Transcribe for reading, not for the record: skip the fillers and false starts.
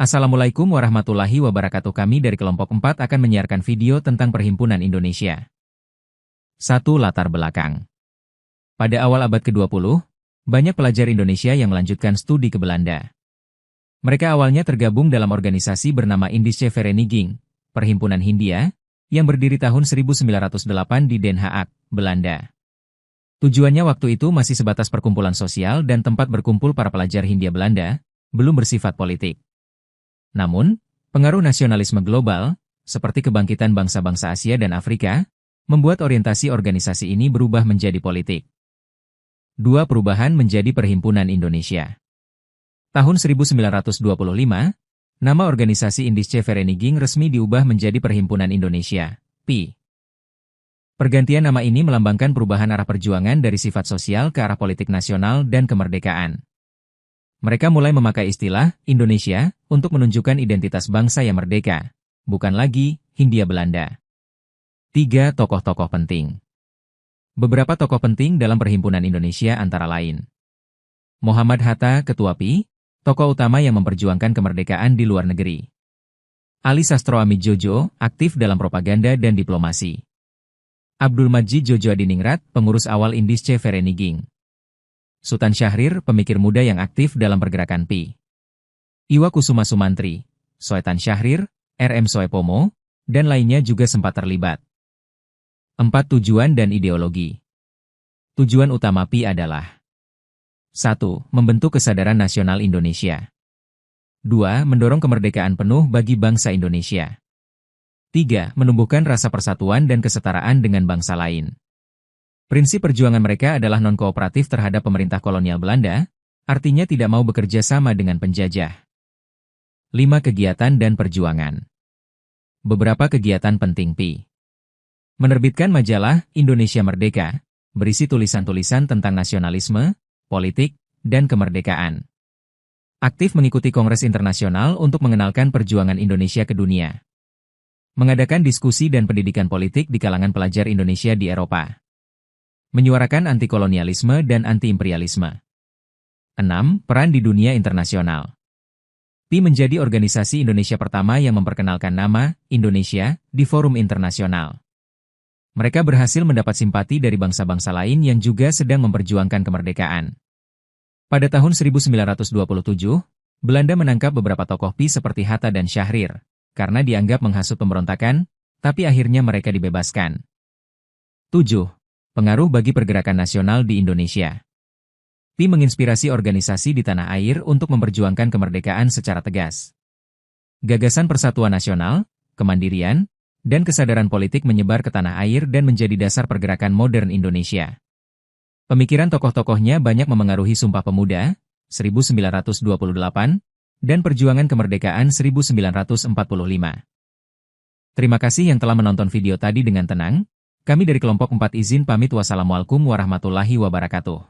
Assalamualaikum warahmatullahi wabarakatuh. Kami dari kelompok 4 akan menyiarkan video tentang Perhimpunan Indonesia. 1. Latar belakang. Pada awal abad ke-20, banyak pelajar Indonesia yang melanjutkan studi ke Belanda. Mereka awalnya tergabung dalam organisasi bernama Indische Vereniging, Perhimpunan Hindia, yang berdiri tahun 1908 di Den Haag, Belanda. Tujuannya waktu itu masih sebatas perkumpulan sosial dan tempat berkumpul para pelajar Hindia Belanda, belum bersifat politik. Namun, pengaruh nasionalisme global, seperti kebangkitan bangsa-bangsa Asia dan Afrika, membuat orientasi organisasi ini berubah menjadi politik. 2. Perubahan menjadi Perhimpunan Indonesia. Tahun 1925, nama organisasi Indische Vereniging resmi diubah menjadi Perhimpunan Indonesia, PI. Pergantian nama ini melambangkan perubahan arah perjuangan dari sifat sosial ke arah politik nasional dan kemerdekaan. Mereka mulai memakai istilah Indonesia untuk menunjukkan identitas bangsa yang merdeka, bukan lagi Hindia Belanda. 3. Tokoh-tokoh penting. Beberapa tokoh penting dalam Perhimpunan Indonesia antara lain: Muhammad Hatta, Ketua PI, tokoh utama yang memperjuangkan kemerdekaan di luar negeri. Ali Sastroamidjojo, aktif dalam propaganda dan diplomasi. Abdul Majid Djodjoadiningrat, pengurus awal Indische Vereniging. Sultan Syahrir, pemikir muda yang aktif dalam pergerakan PI. Iwa Kusuma Sumantri, Soetan Syahrir, RM Soepomo, dan lainnya juga sempat terlibat. 4. Tujuan dan ideologi. Tujuan utama PI adalah: 1. Membentuk kesadaran nasional Indonesia. 2. Mendorong kemerdekaan penuh bagi bangsa Indonesia. 3. Menumbuhkan rasa persatuan dan kesetaraan dengan bangsa lain. Prinsip perjuangan mereka adalah non-kooperatif terhadap pemerintah kolonial Belanda, artinya tidak mau bekerja sama dengan penjajah. 5. Kegiatan dan perjuangan. Beberapa kegiatan penting PI: menerbitkan majalah Indonesia Merdeka, berisi tulisan-tulisan tentang nasionalisme, politik, dan kemerdekaan. Aktif mengikuti Kongres Internasional untuk mengenalkan perjuangan Indonesia ke dunia. Mengadakan diskusi dan pendidikan politik di kalangan pelajar Indonesia di Eropa. Menyuarakan anti-kolonialisme dan anti-imperialisme. 6. Peran di dunia internasional. PI menjadi organisasi Indonesia pertama yang memperkenalkan nama Indonesia di forum internasional. Mereka berhasil mendapat simpati dari bangsa-bangsa lain yang juga sedang memperjuangkan kemerdekaan. Pada tahun 1927, Belanda menangkap beberapa tokoh PI seperti Hatta dan Syahrir, karena dianggap menghasut pemberontakan, tapi akhirnya mereka dibebaskan. 7. Pengaruh bagi pergerakan nasional di Indonesia. PI menginspirasi organisasi di tanah air untuk memperjuangkan kemerdekaan secara tegas. Gagasan persatuan nasional, kemandirian, dan kesadaran politik menyebar ke tanah air dan menjadi dasar pergerakan modern Indonesia. Pemikiran tokoh-tokohnya banyak memengaruhi Sumpah Pemuda, 1928, dan Perjuangan Kemerdekaan 1945. Terima kasih yang telah menonton video tadi dengan tenang. Kami dari kelompok 4 izin pamit. Wassalamualaikum warahmatullahi wabarakatuh.